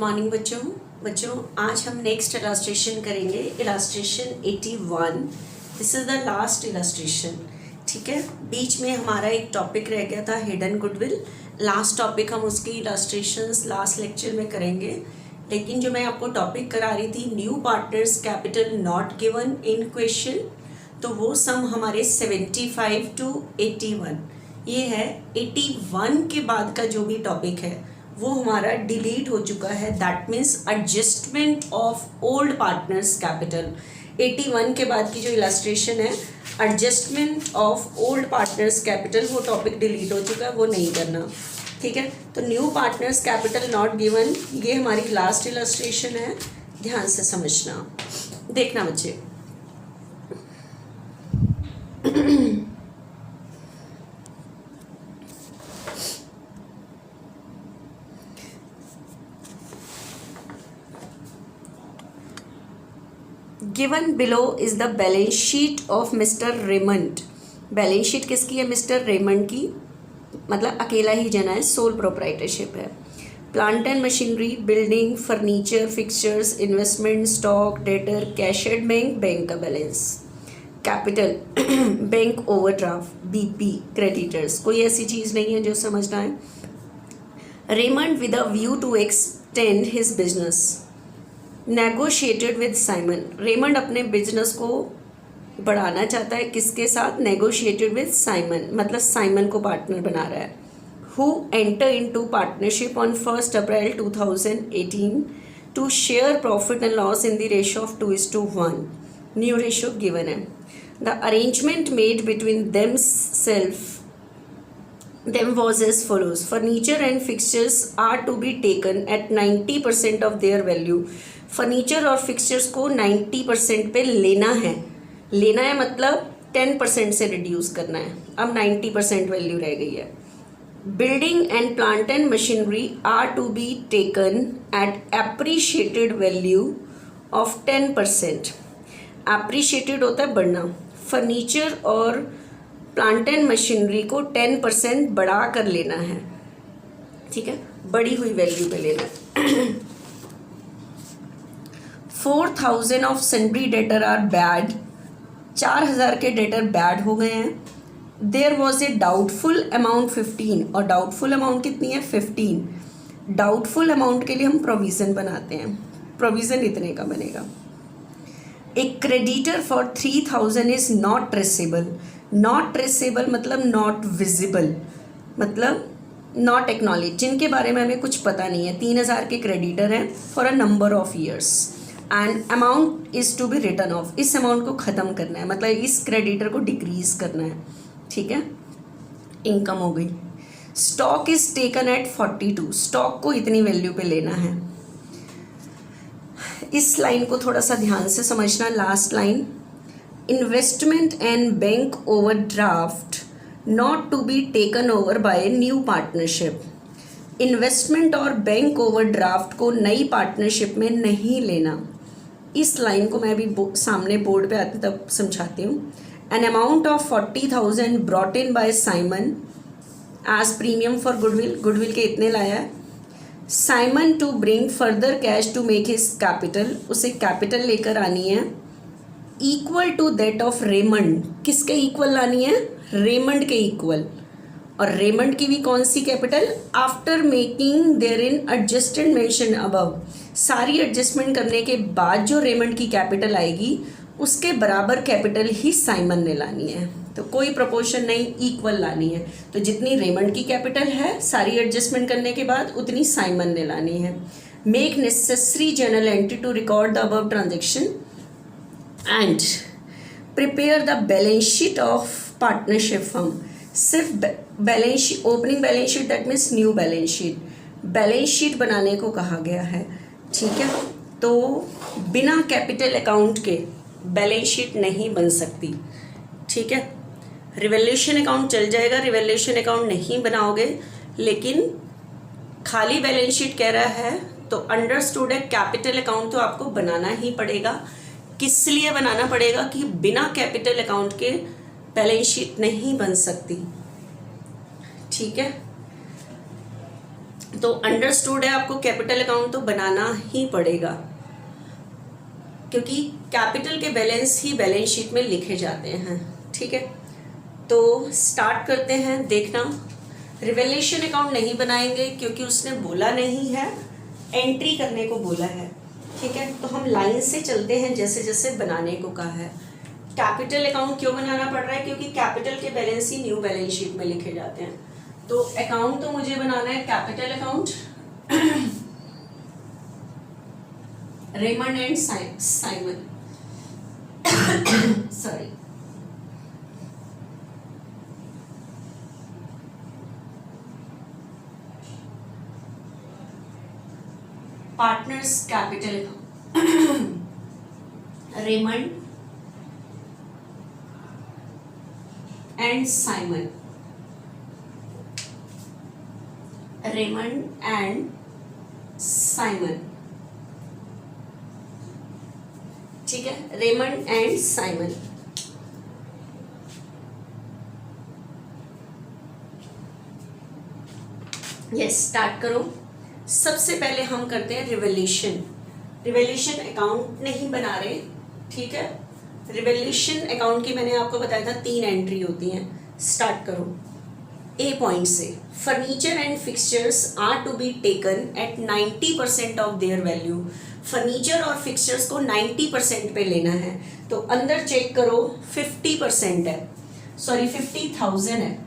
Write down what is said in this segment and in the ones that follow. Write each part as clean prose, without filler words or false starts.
Morning बच्चों आज हम नेक्स्ट इलास्ट्रेशन करेंगे, illustration 81। This is the last illustration. ठीक है, बीच में हमारा एक टॉपिक रह गया था हिडन गुडविल। लास्ट टॉपिक हम उसकी इलास्ट्रेशंस लास्ट लेक्चर में करेंगे, लेकिन जो मैं आपको टॉपिक करा रही थी new partners capital not given in question, तो वो सम हमारे 75 to 81 ये है। 81 के बाद का जो भी टॉपिक है वो हमारा डिलीट हो चुका है, that means adjustment of old partners capital. 81 के बाद की जो इलास्ट्रेशन है adjustment of old partners capital, वो टॉपिक डिलीट हो चुका है, वो नहीं करना। ठीक है, तो new partners capital not given ये हमारी लास्ट इलास्ट्रेशन है, ध्यान से समझना। देखना बच्चे, given below is the balance sheet of mister Raymond. Balance sheet किसकी है? मिस्टर रेमंड की, मतलब अकेला ही जना है, सोल प्रोप्राइटरशिप है। Plant and machinery, building, furniture, fixtures, investment, stock, debtor, cash at bank, bank का balance, capital, bank overdraft, BP, creditors, कोई ऐसी चीज़ नहीं है जो समझना है। Raymond with a view to extend his business negotiated with Simon. Raymond अपने बिजनेस को बढ़ाना चाहता है, किसके साथ? नेगोशिएटेड विद साइमन, मतलब साइमन को पार्टनर बना रहा है। Who enter into partnership on 1 April 2018 to share profit and loss in the ratio of 2:1। New ratio given है। The arrangement made between them was as follows: furniture and fixtures are to be taken at 90% of their value। Furniture और fixtures को 90% पे लेना है। लेना है मतलब 10% से रिड्यूस करना है, अब 90% वैल्यू रह गई है। Building and plant and machinery are to be taken at appreciated value of 10%। Appreciated होता है बढ़ना। फर्नीचर और प्लांट एंड मशीनरी को 10% बढ़ा कर लेना है। ठीक है, बढ़ी हुई वैल्यू पे लेना है। 4000 of sundry debtor are bad. 4000 के डेटर बैड हो गए हैं। There was a doubtful amount 15, और डाउटफुल अमाउंट कितनी है? 15। डाउटफुल अमाउंट के लिए हम प्रोविज़न बनाते हैं, प्रोविज़न इतने का बनेगा। ए creditor for 3000 is not traceable. Not traceable मतलब नॉट विजिबल, मतलब नॉट एक्नॉलेज, जिनके बारे में हमें कुछ पता नहीं है। 3000 के क्रेडिटर हैं for a number of years and amount is to be written off. इस अमाउंट को ख़त्म करना है, मतलब इस क्रेडिटर को डिक्रीज करना है। ठीक है, इनकम हो गई। Stock is taken at 42। Stock को इतनी वैल्यू पे लेना है। इस लाइन को थोड़ा सा ध्यान से समझना, last line. Investment and bank overdraft not to be taken over by new partnership. Investment और बैंक ओवरड्राफ्ट को नई पार्टनरशिप में नहीं लेना। इस लाइन को मैं अभी सामने बोर्ड पे आते तब समझाती हूँ। An amount of 40,000 brought in by Simon as premium for goodwill. Goodwill के इतने लाया है। Simon to bring further cash to make his capital. उसे कैपिटल लेकर आनी है equal to that of Raymond. किसके इक्वल लानी है? रेमंड के इक्वल। और रेमंड की भी कौन सी capital? After making their in adjusted mention above. सारी एडजस्टमेंट करने के बाद जो रेमंड की कैपिटल आएगी उसके बराबर कैपिटल ही साइमन ने लानी है। तो कोई प्रपोर्शन नहीं, इक्वल लानी है। तो जितनी रेमंड की कैपिटल है सारी एडजस्टमेंट करने के बाद उतनी साइमन ने लानी है। Make necessary journal entry to record the above transaction and prepare the balance sheet of partnership firm. सिर्फ balance sheet, opening balance sheet, that means new balance sheet. Balance sheet बनाने को कहा गया है। ठीक है, तो बिना कैपिटल अकाउंट के बैलेंस शीट नहीं बन सकती। ठीक है, रिवैल्यूएशन अकाउंट चल जाएगा, रिवैल्यूएशन अकाउंट नहीं बनाओगे, लेकिन खाली बैलेंस शीट कह रहा है तो अंडरस्टूड है कैपिटल अकाउंट तो आपको बनाना ही पड़ेगा। किस लिए बनाना पड़ेगा? कि बिना कैपिटल अकाउंट के बैलेंस शीट नहीं बन सकती। ठीक है, तो अंडरस्टूड है, आपको कैपिटल अकाउंट तो बनाना ही पड़ेगा, क्योंकि कैपिटल के बैलेंस ही बैलेंस शीट में लिखे जाते हैं। ठीक है, तो स्टार्ट करते हैं। देखना, रिवैल्यूएशन अकाउंट नहीं बनाएंगे क्योंकि उसने बोला नहीं है, एंट्री करने को बोला है। ठीक है, तो हम लाइन से चलते हैं जैसे जैसे बनाने को कहा है। कैपिटल अकाउंट क्यों बनाना पड़ रहा है? क्योंकि कैपिटल के बैलेंस ही न्यू बैलेंस शीट में लिखे जाते हैं। तो अकाउंट तो मुझे बनाना है capital account, Raymond and Simon, sorry, partners capital account, Raymond and Simon, Raymond and Simon. ठीक है, Raymond and Simon. Yes, start करो। सबसे पहले हम करते हैं रिवैल्यूएशन। रिवैल्यूएशन अकाउंट नहीं बना रहे, ठीक है। रिवैल्यूएशन अकाउंट की मैंने आपको बताया था 3 एंट्री होती हैं। स्टार्ट करो ए पॉइंट से। Furniture and fixtures are to be taken at 90% of their value. Furniture और फिक्सचर्स को 90% पे लेना है, तो अंदर चेक करो 50% है, सॉरी 50,000 है,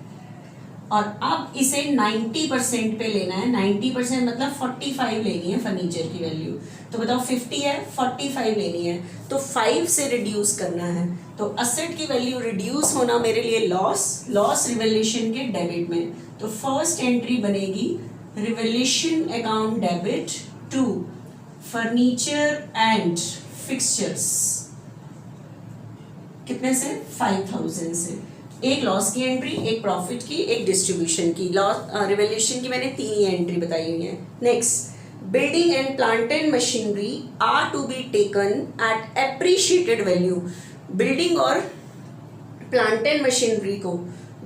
और अब इसे 90% पे लेना है। 90% मतलब 45 लेनी है फर्नीचर की वैल्यू। तो बताओ 50 है, 45 लेनी है, तो 5 से रिड्यूस करना है। तो असेट की वैल्यू रिड्यूस होना मेरे लिए लॉस रिवैल्यूएशन के डेबिट में। तो फर्स्ट एंट्री बनेगी revaluation account debit to furniture and fixtures. कितने से? 5,000 से। एक लॉस की एंट्री, एक प्रॉफिट की, एक डिस्ट्रीब्यूशन की। लॉस रिवैल्यूएशन की मैंने 3 ही एंट्री बताई हुई है। Next, building and plant and machinery are to be taken at appreciated value. Building और प्लांट एंड मशीनरी को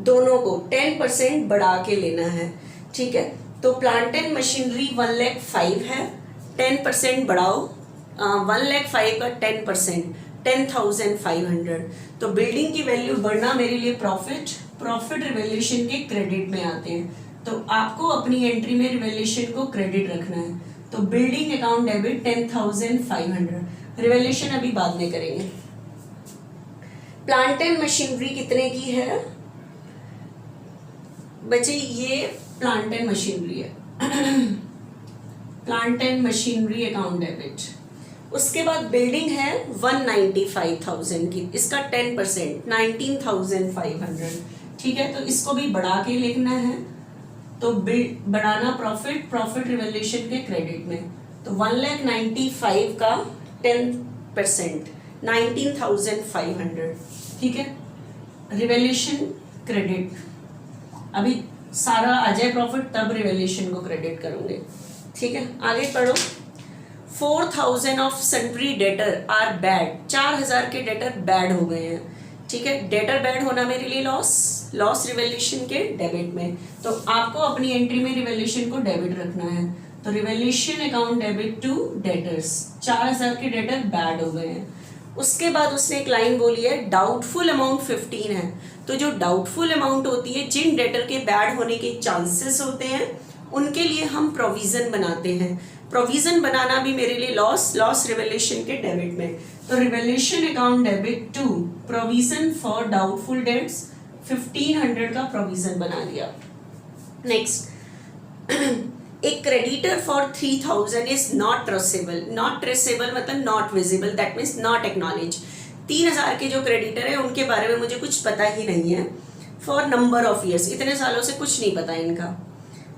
दोनों को 10% बढ़ा के लेना है। ठीक है, तो प्लांट एंड मशीनरी 1,05,000 है, 10% बढ़ाओ, 1,05,000 का 10% 10,500। तो बिल्डिंग की वैल्यू बढ़ना मेरे लिए प्रॉफिट रिवैल्यूएशन के क्रेडिट में आते हैं। तो आपको अपनी एंट्री में रिवैल्यूएशन को क्रेडिट रखना है। तो बिल्डिंग अकाउंट डेबिट 10,500। रिवैल्यूएशन अभी बाद में करेंगे। प्लांट एंड मशीनरी कितने की है बच्चे? ये प्लांट एंड मशीनरी है। Plant and machinery account debit. उसके बाद बिल्डिंग है 195,000 की, इसका 10% 19,500। ठीक है, तो इसको भी बढ़ा के लिखना है। तो बढ़ाना प्रॉफिट रिवैल्यूएशन के क्रेडिट में। तो 1,95,000 का 10% 19,500। ठीक है, रिवैल्यूएशन क्रेडिट। अभी सारा आ जाए प्रॉफिट तब रिवैल्यूएशन को क्रेडिट करूंगे। ठीक है, आगे पढ़ो। 4,000 of sundry debtor are bad. 4,000 के डेटर बैड हो गए हैं। ठीक है, डेटर बैड होना मेरे लिए लॉस रिवैल्यूएशन के डेबिट में। तो आपको अपनी एंट्री में रिवैल्यूएशन को डेबिट रखना है। तो revaluation account debit to debtors. 4,000 के डेटर बैड हो गए हैं। उसके बाद उसने एक लाइन बोली है डाउटफुल अमाउंट 15 है। तो जो डाउटफुल अमाउंट होती है, जिन डेटर के बैड होने के चांसेस होते हैं, उनके लिए हम प्रोविजन बनाते हैं। प्रोविजन बनाना भी मेरे लिए लॉस रिवैल्यूएशन के डेबिट में। तो revaluation account debit to provision for doubtful debts 1500 का प्रोविजन बना दिया। नेक्स्ट, एक creditor for 3,000 is not traceable. Not traceable मतलब not visible, that means not acknowledge. 3,000 के जो क्रेडिटर है उनके बारे में मुझे कुछ पता ही नहीं है। फॉर नंबर ऑफ ईयर्स, इतने सालों से कुछ नहीं पता इनका।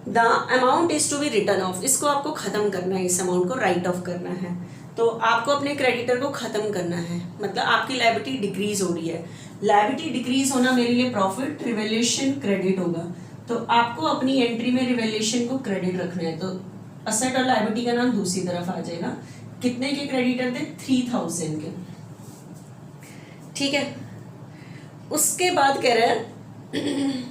The amount is to be written off. इसको आपको खत्म करना है, इस अमाउंट को राइट ऑफ करना है। तो आपको अपने क्रेडिटर को खत्म करना है, मतलब आपकी लायबिलिटी डिक्रीज हो रही है। लायबिलिटी डिक्रीज होना मेरे लिए प्रॉफिट रिवैल्यूएशन क्रेडिट होगा। तो आपको अपनी एंट्री में रिवैल्यूएशन को क्रेडिट रखना है। तो असेट और लायबिलिटी का नाम दूसरी तरफ आ जाएगा। कितने के क्रेडिटर थे? 3,000 के। ठीक है, उसके बाद कह रहे हैं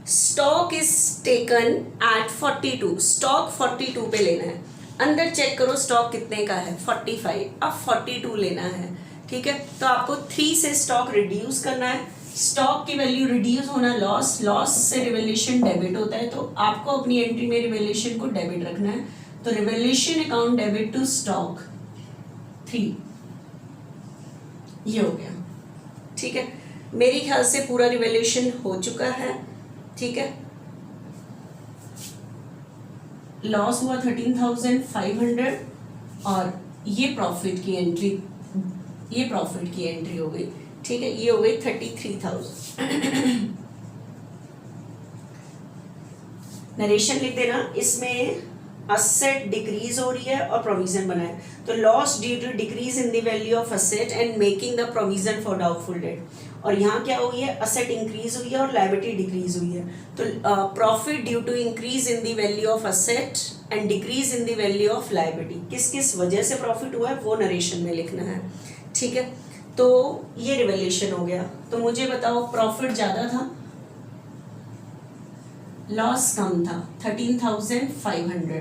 stock is taken at 42, stock 42 पे लेना है। अंदर चेक करो स्टॉक कितने का है 45, अब 42 लेना है। ठीक है, तो आपको 3 से स्टॉक रिड्यूस करना है। स्टॉक की वैल्यू रिड्यूस होना लॉस, लॉस से रिवैल्यूएशन डेबिट होता है, तो आपको अपनी एंट्री में रिवैल्यूएशन को डेबिट रखना है। तो revaluation account debit to stock 3, ये हो गया। ठीक है, मेरे ख्याल से पूरा रिवैल्यूएशन हो चुका है। ठीक है, लॉस हुआ 13,500 और ये प्रॉफिट की एंट्री, ये प्रॉफिट की एंट्री हो गई। ठीक है, ये हो गई 33,000। नरेशन लिख देना, इसमें असेट डिक्रीज हो रही है और प्रोविजन बना है, तो loss due to decrease in the value of asset and making the provision for doubtful debt. और यहाँ क्या हुई है, असेट इंक्रीज हुई है और लायबिलिटी डिक्रीज हुई है। तो profit due to increase in the value of asset and decrease in the value of liability, किस किस वजह से प्रॉफिट हुआ है वो नरेशन में लिखना है। ठीक है, तो ये रिवैल्यूएशन हो गया। तो मुझे बताओ प्रॉफिट ज्यादा था, लॉस कम था 13,500।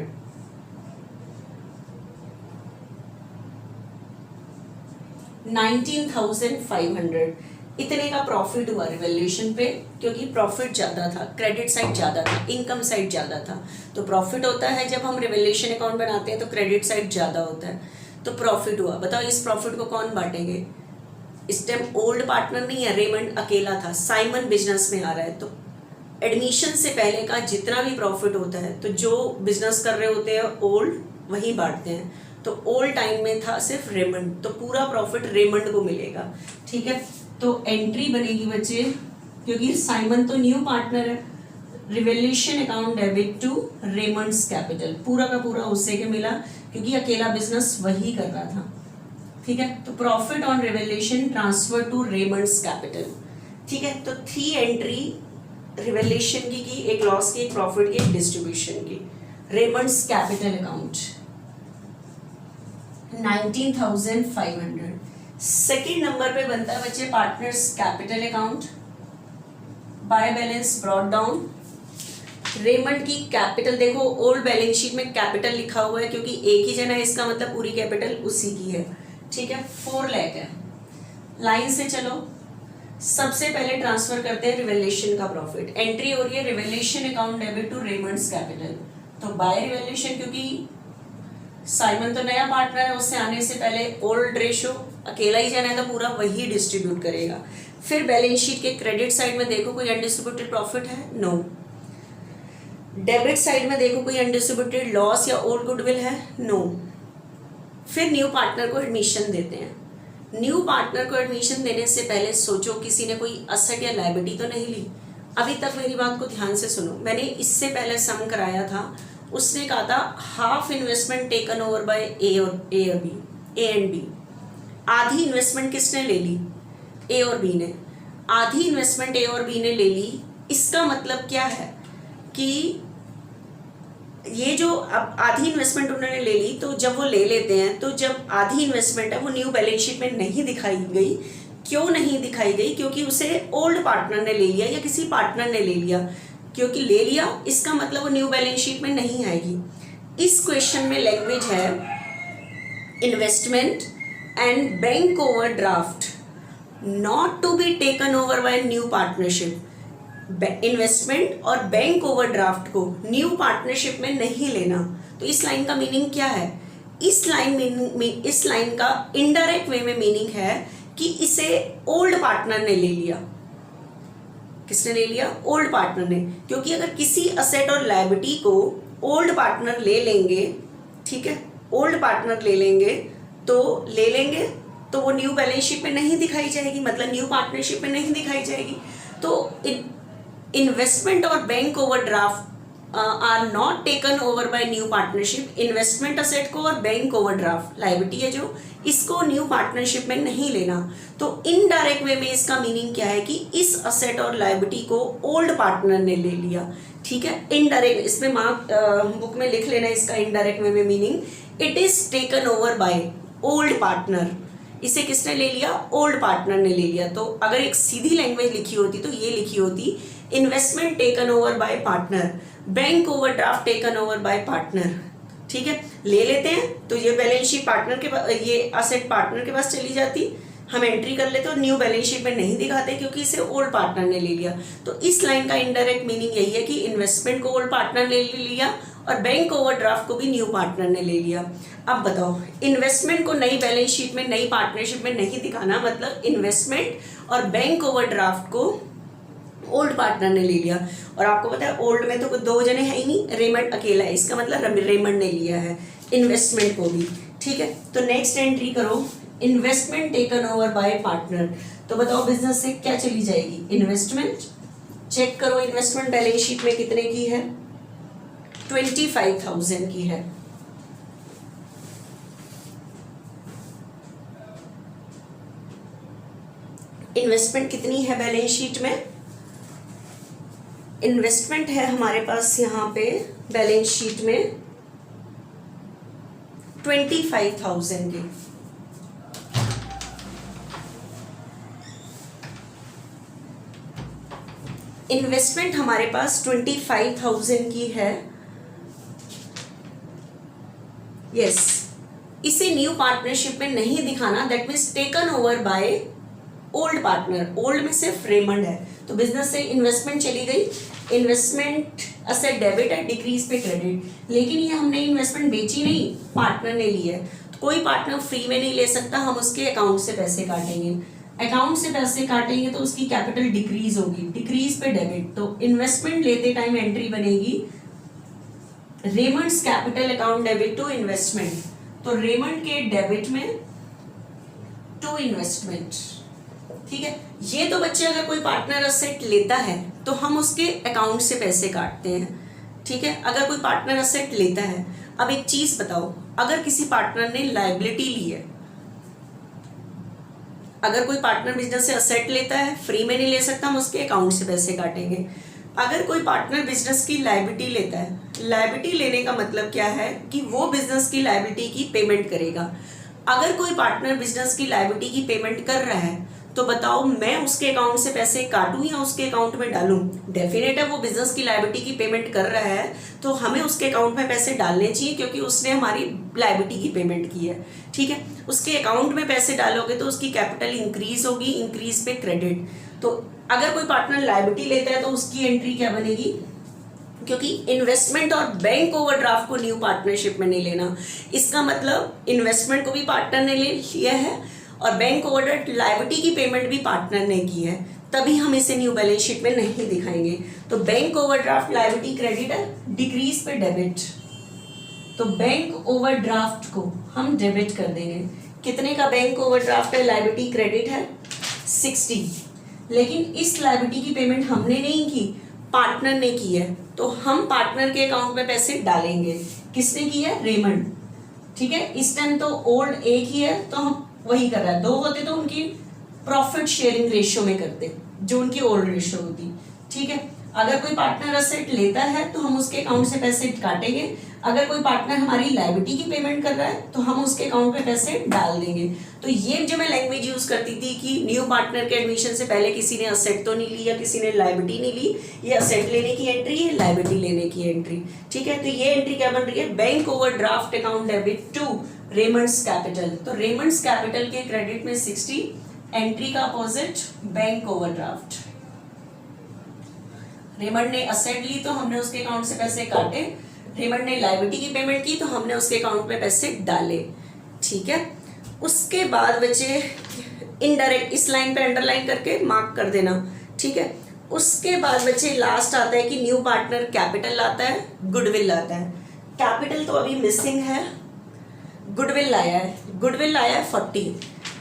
$19,500 इतने का प्रॉफिट हुआ रिवैल्यूएशन पे, क्योंकि प्रॉफिट ज्यादा था, क्रेडिट साइड ज्यादा था, इनकम साइड ज्यादा था। तो प्रॉफिट होता है जब हम रिवैल्यूएशन अकाउंट बनाते हैं तो क्रेडिट साइड ज्यादा होता है, तो प्रॉफिट हुआ। बताओ इस प्रॉफिट को कौन बांटेंगे? इस टाइम ओल्ड पार्टनर नहीं है, रेमंड अकेला था, साइमन बिजनेस में आ रहा है, तो एडमिशन से पहले का जितना भी प्रॉफिट होता है तो जो बिजनेस कर रहे होते हैं ओल्ड वही बांटते हैं। तो ओल्ड टाइम में था सिर्फ रेमंड, तो पूरा प्रॉफिट रेमंड को मिलेगा। ठीक है, तो एंट्री बनेगी बच्चे, क्योंकि साइमन तो न्यू पार्टनर है, revaluation account debit to Raymond's capital, पूरा का पूरा उससे के मिला क्योंकि अकेला बिजनेस वही कर रहा था। ठीक है, तो profit on revaluation transfer to Raymond's capital. ठीक है, तो 3 एंट्री रिवैल्यूएशन की, एक लॉस की, एक प्रॉफिट की, एक डिस्ट्रीब्यूशन की। Raymond's capital account 19,500। Second number पे बनता है बच्चे partners capital account, by balance brought down. Raymond की कैपिटल देखो, ओल्ड बैलेंस शीट में कैपिटल लिखा हुआ है क्योंकि एक ही जना है, इसका मतलब पूरी कैपिटल उसी की है। ठीक है, 4 लाख है। लाइन से चलो, सबसे पहले ट्रांसफर करते हैं रिवैल्यूएशन का प्रॉफिट। एंट्री हो रही है revaluation account debit to Raymond's capital, तो बाय रिवैल्यूएशन, क्योंकि साइमन तो नया पार्टनर है, उससे आने से पहले ओल्ड रेशो अकेला ही जाना है तो पूरा वही डिस्ट्रीब्यूट करेगा। फिर बैलेंस शीट के क्रेडिट साइड में देखो कोई अनडिस्ट्रीब्यूटेड प्रॉफिट है, नो। डेबिट साइड में देखो कोई अनडिस्ट्रीब्यूटेड लॉस या ओल्ड गुडविल है, नो। फिर न्यू पार्टनर को एडमिशन देते हैं। न्यू पार्टनर को एडमिशन देने से पहले सोचो किसी ने कोई असेट या लायबिलिटी तो नहीं ली। अभी तक मेरी बात को ध्यान से सुनो, मैंने इससे पहले सम कराया था, उसने कहा था half investment taken over by A and B. आधी इन्वेस्टमेंट किसने ले ली? ए और बी ने। आधी इन्वेस्टमेंट ए और बी ने ले ली, इसका मतलब क्या है कि ये जो अब आधी इन्वेस्टमेंट उन्होंने ले ली, तो जब वो ले लेते हैं तो जब आधी इन्वेस्टमेंट है वो न्यू बैलेंस शीट में नहीं दिखाई गई। क्यों नहीं दिखाई गई? क्योंकि उसे ओल्ड पार्टनर ने ले लिया या किसी पार्टनर ने ले लिया। क्योंकि ले लिया इसका मतलब वो न्यू बैलेंस शीट में नहीं आएगी। इस क्वेश्चन में लैंग्वेज है investment and bank overdraft not to be taken over by new partnership. Investment और बैंक ओवरड्राफ्ट को न्यू पार्टनरशिप में नहीं लेना। तो इस लाइन का मीनिंग क्या है? इस लाइन का इनडायरेक्ट वे में मीनिंग है कि इसे ओल्ड पार्टनर ने ले लिया। किसने ले लिया? ओल्ड पार्टनर ने। क्योंकि अगर किसी असेट और लायबिलिटी को ओल्ड पार्टनर ले लेंगे, ठीक है, ओल्ड पार्टनर ले लेंगे तो वो न्यू बैलेंस शीट में नहीं दिखाई जाएगी, मतलब न्यू पार्टनरशिप में नहीं दिखाई जाएगी। तो इन्वेस्टमेंट और bank overdraft are not taken over by new partnership. Investment asset को और बैंक ओवरड्राफ्ट लायबिलिटी है जो, इसको न्यू पार्टनरशिप में नहीं लेना। तो इनडायरेक्ट वे में इसका मीनिंग क्या है कि इस असेट और लायबिलिटी को ओल्ड पार्टनर ने ले लिया। ठीक है, इनडायरेक्ट, इसमें बुक में लिख लेना इसका इनडायरेक्ट वे में meaning, it is taken over by old partner. इसे किसने ले लिया? ओल्ड पार्टनर ने ले लिया। तो अगर एक सीधी लैंग्वेज लिखी होती तो ये लिखी होती, investment taken over bye partner, bank overdraft taken over bye partner, ठीक है, ले लेते हैं तो ये बैलेंस शीट पार्टनर के ये असेट पार्टनर के पास चली जाती, हम एंट्री कर लेते और न्यू बैलेंस शीट में नहीं दिखाते क्योंकि इसे ओल्ड पार्टनर ने ले लिया। तो इस लाइन का इनडायरेक्ट मीनिंग यही है कि इन्वेस्टमेंट को ओल्ड पार्टनर ने ले लिया और बैंक ओवरड्राफ्ट को भी न्यू पार्टनर ने ले लिया। अब बताओ, इन्वेस्टमेंट को नई बैलेंस शीट में नई पार्टनरशिप में नहीं दिखाना, मतलब इन्वेस्टमेंट और बैंक ओवरड्राफ्ट को ओल्ड पार्टनर ने ले लिया। और आपको पता है ओल्ड में तो दो जने है ही नहीं, रेमंड अकेला है, इसका मतलब रेमंड ने लिया है इन्वेस्टमेंट को भी, ठीक है। तो नेक्स्ट एंट्री करो, investment taken over bye partner. तो बताओ बिजनेस से क्या चली जाएगी, इन्वेस्टमेंट, चेक करो इन्वेस्टमेंट बैलेंस शीट में कितने की है, 25,000 की है। इन्वेस्टमेंट कितनी है बैलेंस शीट में, इन्वेस्टमेंट है हमारे पास यहाँ पे बैलेंस शीट में 25,000 की। इन्वेस्टमेंट हमारे पास 25,000 की है, यस। इसे न्यू पार्टनरशिप में नहीं दिखाना, that means taken over by old partner, old में सिर्फ रेमंड है। तो बिजनेस से इन्वेस्टमेंट चली गई, इन्वेस्टमेंट असेट डेबिट है, डिक्रीज पे क्रेडिट, लेकिन ये हमने इन्वेस्टमेंट बेची नहीं, पार्टनर ने ली है। तो कोई पार्टनर फ्री में नहीं ले सकता, हम उसके अकाउंट से पैसे काटेंगे, अकाउंट से पैसे काटेंगे तो उसकी कैपिटल डिक्रीज होगी, डिक्रीज पे डेबिट। तो इन्वेस्टमेंट लेते टाइम एंट्री बनेगी Raymond's capital account debit to investment, तो रेमंड के डेबिट में टू इन्वेस्टमेंट, ठीक है। ये तो बच्चे अगर कोई पार्टनर असेट लेता है तो हम उसके अकाउंट से पैसे काटते हैं, ठीक है, अगर कोई पार्टनर असेट लेता है। अब एक चीज बताओ, अगर किसी पार्टनर ने लायबिलिटी ली है, अगर कोई पार्टनर बिजनेस से असेट लेता है, फ्री में नहीं ले सकता, हम उसके अकाउंट से पैसे काटेंगे। अगर कोई पार्टनर बिजनेस की लायबिलिटी लेता है, लायबिलिटी लेने का मतलब क्या है कि वो बिजनेस की लायबिलिटी की पेमेंट करेगा। अगर कोई पार्टनर बिजनेस की लायबिलिटी की पेमेंट कर रहा है तो बताओ मैं उसके अकाउंट से पैसे काटूं या उसके अकाउंट में डालूं, डेफिनेट है वो बिजनेस की लायबिलिटी की पेमेंट कर रहा है तो हमें उसके अकाउंट में पैसे डालने चाहिए क्योंकि उसने हमारी लायबिलिटी की पेमेंट की है, ठीक है। उसके अकाउंट में पैसे डालोगे तो उसकी कैपिटल इंक्रीज होगी, इंक्रीज पे क्रेडिट। तो अगर कोई पार्टनर लायबिलिटी लेता है तो उसकी एंट्री क्या बनेगी, क्योंकि इन्वेस्टमेंट और बैंक ओवरड्राफ्ट को न्यू पार्टनरशिप में नहीं लेना, इसका मतलब इन्वेस्टमेंट को भी पार्टनर ने ले लिया है और बैंक ओवरड्राफ्ट लायबिलिटी की पेमेंट भी पार्टनर ने की है, तभी हम इसे न्यू बैलेंस शीट में नहीं दिखाएंगे। तो बैंक ओवरड्राफ्ट लायबिलिटी क्रेडिट है, डिक्रीज पे डेबिट, तो बैंक ओवरड्राफ्ट को हम डेबिट कर देंगे। कितने का बैंक ओवरड्राफ्ट है, लायबिलिटी क्रेडिट है 60, लेकिन इस लायबिलिटी की पेमेंट हमने नहीं की, पार्टनर ने की है, तो हम पार्टनर के अकाउंट में पैसे डालेंगे। किसने की है, रेमंड, ठीक है। इस टाइम तो ओल्ड एक ही है तो हम वही कर रहा है, दो होते तो उनकी प्रॉफिट शेयरिंग रेशियो में करते, जो उनकी ओल्ड रेशियो होती, ठीक है। अगर कोई पार्टनर असेट लेता है तो हम उसके अकाउंट से पैसे काटेंगे, अगर कोई पार्टनर हमारी लायबिलिटी की पेमेंट कर रहा है तो हम उसके अकाउंट में पैसे डाल देंगे। तो ये जो मैं लैंग्वेज यूज करती थी कि न्यू पार्टनर के एडमिशन से पहले किसी ने असेट तो नहीं लिया, किसी ने लायबिलिटी नहीं ली, ये असेट लेने की एंट्री है, लायबिलिटी लेने की एंट्री, ठीक है। तो ये एंट्री क्या बन रही है, bank overdraft account debit to Raymond's capital, तो रेमंड्स कैपिटल के क्रेडिट में 60, एंट्री का अपोजिट बैंक ओवरड्राफ्ट। रेमंड ने असेट ली तो हमने उसके अकाउंट से पैसे काटे, रेमंड ने लायबिलिटी की पेमेंट की तो हमने उसके अकाउंट में पैसे डाले, ठीक है। उसके बाद बचे इनडायरेक्ट, इस लाइन पे अंडरलाइन करके मार्क कर देना, ठीक है। उसके बाद बचे लास्ट आता है कि न्यू पार्टनर कैपिटल लाता है, गुडविल लाता है। कैपिटल तो अभी मिसिंग है, गुडविल लाया है, गुडविल लाया है 40,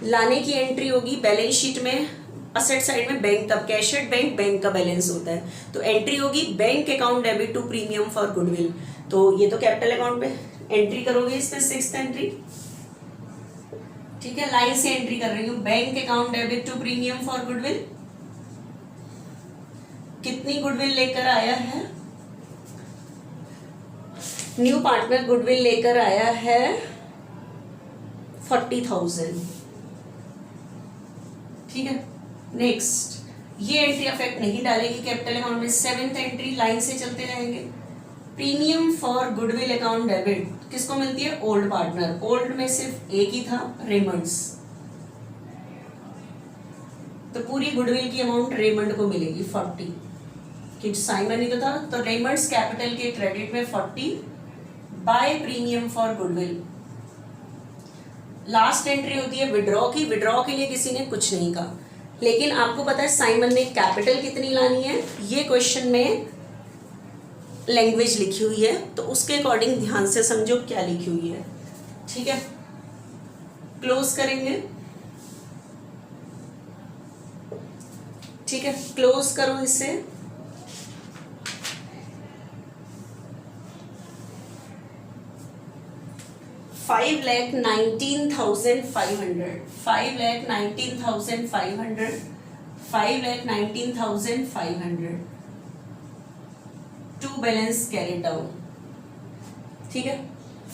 लाने की एंट्री होगी बैलेंस शीट में, असेट साइड में बैंक का कैश एट बैंक, बैंक का बैलेंस होता है, तो एंट्री होगी bank account debit to premium for goodwill. तो ये तो कैपिटल अकाउंट पे एंट्री करोगे, इसमें 6th एंट्री, ठीक है। लाइन से एंट्री कर रही हूँ, bank account debit to premium for goodwill. कितनी गुडविल लेकर आया है, न्यू पार्टनर गुडविल लेकर आया है 40,000, ठीक है। नेक्स्ट ये एंट्री अफेक्ट नहीं डालेगी कैपिटल अकाउंट में। 7th एंट्री लाइन से चलते जाएंगे। Premium for goodwill account debit किसको मिलती है? Old partner. ओल्ड में सिर्फ एक ही था, रेमंड्स, तो पूरी गुडविल की अमाउंट रेमंड को मिलेगी 40, कि साइमन ही तो था, तो रेमंड्स कैपिटल के क्रेडिट में 40 by premium for goodwill. Last entry होती है विड्रॉ की। विड्रॉ के लिए किसी ने कुछ नहीं कहा, लेकिन आपको पता है साइमन ने कैपिटल कितनी लानी है, ये क्वेश्चन में लैंग्वेज लिखी हुई है, तो उसके अकॉर्डिंग ध्यान से समझो क्या लिखी हुई है। ठीक है, क्लोज करेंगे। ठीक है, क्लोज करो इसे। $5,19,500 $5,19,500 $5,19,500 टू बैलेंस कैरी डाउन। ठीक है,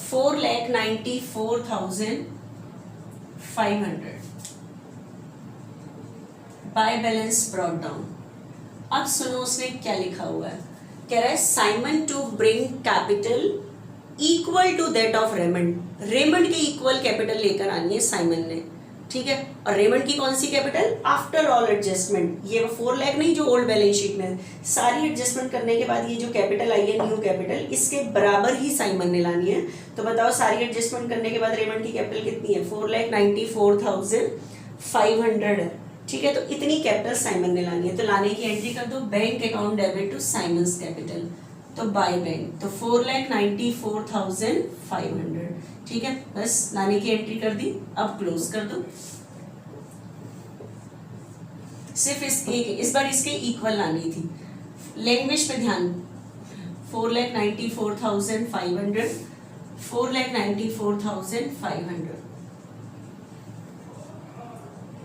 4,94,500 बाय बैलेंस ब्रॉट डाउन। अब सुनो उसने क्या लिखा हुआ है। कह रहा है Simon to bring capital equal to that of Raymond. Raymond के इक्वल कैपिटल लेकर आनी है साइमन ने। ठीक है, और रेमंड की कौन सी कैपिटल? After all adjustment. ये 4 लाख नहीं जो ओल्ड बैलेंस शीट में, सारी एडजस्टमेंट करने के बाद ये जो कैपिटल आई है न्यू कैपिटल, इसके बराबर ही साइमन ने लानी है। तो बताओ सारी एडजस्टमेंट करने के बाद रेमंड की कैपिटल कितनी है? 4,94,500 है। ठीक है, तो इतनी कैपिटल साइमन ने लानी है। तो लाने की एंट्री कर दो, bank account debit to Simon's capital, तो बाय बैंक, तो 4,94,500। ठीक है, बस लाने की एंट्री कर दी। अब क्लोज कर दो। सिर्फ इस बार इसके इक्वल लानी थी। लैंग्वेज पे ध्यान। 4,94,500 4,94,500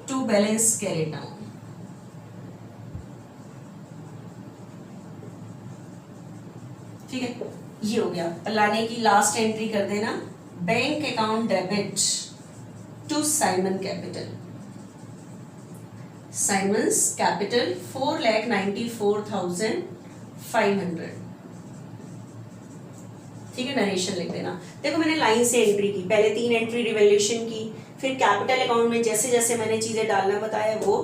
टू बैलेंस कैरी डाउन। ठीक है, ये हो गया। लाने की लास्ट एंट्री कर देना, bank account debit to Simon capital, Simon's capital 4,94,500। ठीक है, नरेशन लिख देना। देखो मैंने लाइन से एंट्री की, पहले 3 एंट्री रिवैल्यूएशन की, फिर कैपिटल अकाउंट में जैसे जैसे मैंने चीजें डालना बताया वो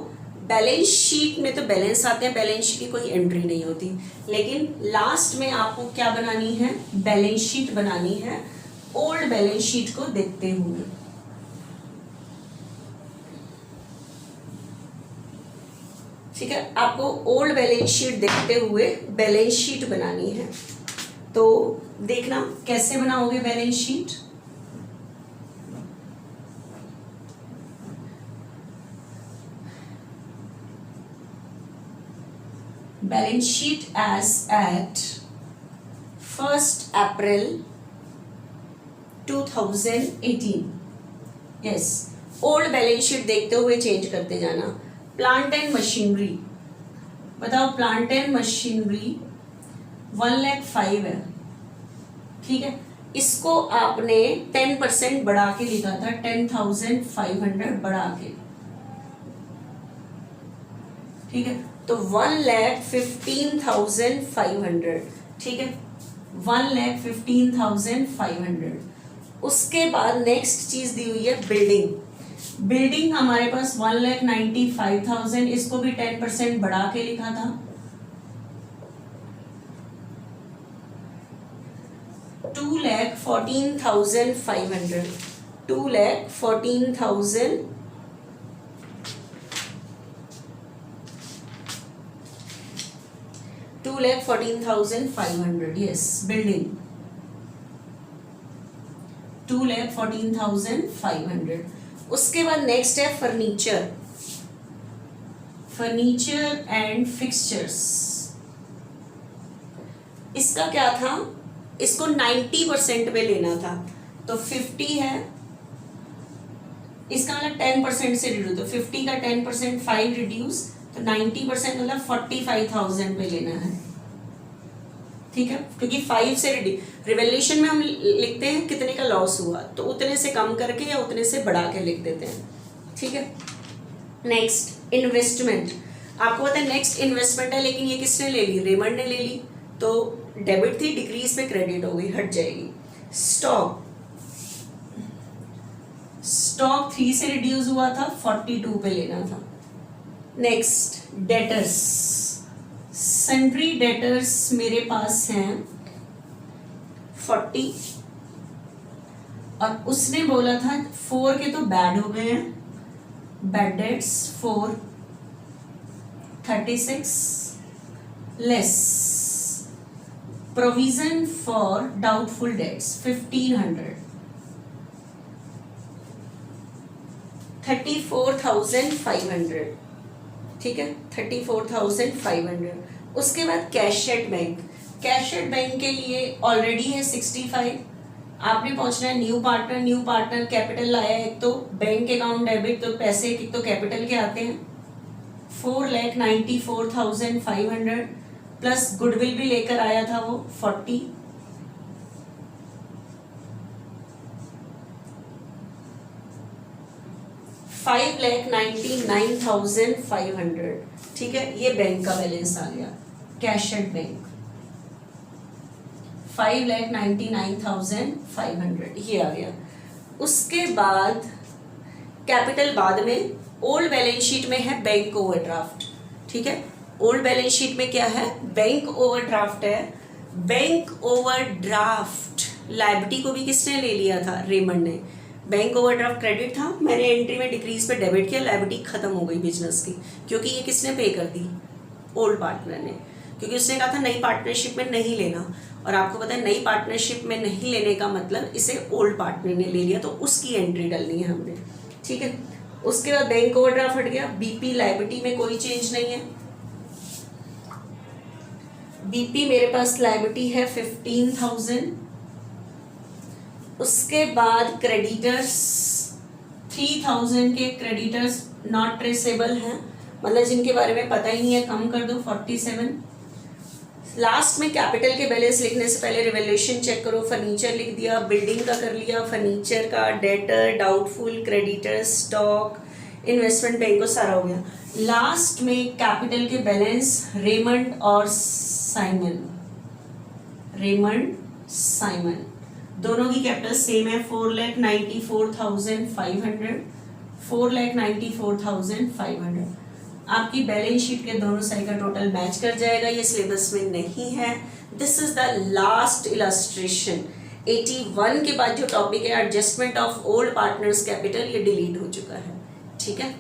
बैलेंस शीट में तो बैलेंस आते हैं, बैलेंस शीट की कोई एंट्री नहीं होती, लेकिन लास्ट में आपको क्या बनानी है? बैलेंस शीट बनानी है, ओल्ड बैलेंस शीट को देखते हुए। ठीक है, आपको ओल्ड बैलेंस शीट देखते हुए बैलेंस शीट बनानी है। तो देखना कैसे बनाओगे balance sheet. Balance sheet as at 1st April 2018। Yes, old balance sheet देखते हुए चेंज करते जाना। प्लांट एंड मशीनरी, बताओ प्लांट एंड मशीनरी 1,05,000 है। ठीक है, इसको आपने 10% बढ़ा के लिखा था, 10,500 बढ़ा के। ठीक है, तो 1,15,500। ठीक है, 1,15,500। उसके बाद नेक्स्ट चीज दी हुई है बिल्डिंग। बिल्डिंग हमारे पास 1,95,000, इसको भी 10% बढ़ा के लिखा था, 2,14,500। 2,14,000 2,14,500। Yes, building 2,14,500। उसके बाद नेक्स्ट है फर्नीचर, फर्नीचर एंड फिक्सचर्स। इसका क्या था? इसको 90% पे लेना था, तो 50 है, इसका मतलब 10% से रिड्यूस, तो 50 का 10% 5 रिड्यूस, तो 90% मतलब 45,000 पे लेना है। ठीक है, क्योंकि 5 से रिवैल्यूएशन में हम लिखते हैं कितने का लॉस हुआ, तो उतने से कम करके या उतने से बढ़ा के लिख देते हैं। ठीक है, नेक्स्ट इन्वेस्टमेंट। आपको पता है नेक्स्ट इन्वेस्टमेंट है, लेकिन ये किसने ले ली, रेमंड ने ले ली, तो डेबिट थी, डिक्रीज पे क्रेडिट हो गई, हट जाएगी। स्टॉक 3 से रिड्यूस हुआ था, 42 पे लेना था। नेक्स्ट डेटर्स, सन्ड्री डेटर्स मेरे पास हैं 40, और उसने बोला था 4 के तो बैड हो गए हैं, bad debts 4, 36 less provision for doubtful debts 1500, 34,500, ठीक है 34,500। उसके बाद cash at bank, cash at bank के लिए ऑलरेडी है 65, आपने पहुंचना है न्यू पार्टनर कैपिटल लाया है, एक तो बैंक अकाउंट डेबिट, तो पैसे एक तो कैपिटल के आते हैं 4,94,500 प्लस गुडविल भी लेकर आया था वो 40, $5,99,500, ठीक है। ये बैंक का बैलेंस आ गया, कैश एट बैंक 5,99,500 ये आ गया। उसके बाद कैपिटल बाद में, ओल्ड बैलेंस शीट में है बैंक ओवरड्राफ्ट, ठीक है। ओल्ड बैलेंस शीट में क्या है, बैंक ओवरड्राफ्ट है। बैंक ओवरड्राफ्ट लायबिलिटी को भी किसने ले लिया था, रेमंड ने। बैंक ओवरड्राफ्ट क्रेडिट था, मैंने एंट्री में डिक्रीज पे डेबिट किया, लायबिलिटी खत्म हो गई बिजनेस की, क्योंकि ये किसने पे कर दी, ओल्ड पार्टनर ने, क्योंकि उसने कहा था नई पार्टनरशिप में नहीं लेना, और आपको पता है नई पार्टनरशिप में नहीं लेने का मतलब इसे ओल्ड पार्टनर ने ले लिया, तो उसकी एंट्री डालनी है हमने, ठीक है। उसके बाद बैंक ओवरड्राफ्ट हट गया, बीपी लायबिलिटी में कोई चेंज नहीं है, बीपी मेरे पास लायबिलिटी है 15,000। उसके बाद क्रेडिटर्स 3,000 के क्रेडिटर्स नॉट ट्रेसेबल हैं, मतलब जिनके बारे में पता ही नहीं है, कम कर दो 47। लास्ट में कैपिटल के बैलेंस लिखने से पहले रिवैल्यूएशन चेक करो, फर्नीचर लिख दिया, बिल्डिंग का कर लिया, फर्नीचर का, debtor, doubtful, creditor, stock, investment bank को सारा हो गया। लास्ट में कैपिटल के बैलेंस रेमंड और साइमन दोनों की कैपिटल सेम है, 4,94,500, 4,94,500। आपकी बैलेंस शीट के दोनों साइड का टोटल मैच कर जाएगा, ये सिलेबस में नहीं है। This is the last illustration. 81 के बाद जो टॉपिक है adjustment of old partners capital, ये डिलीट हो चुका है, ठीक है।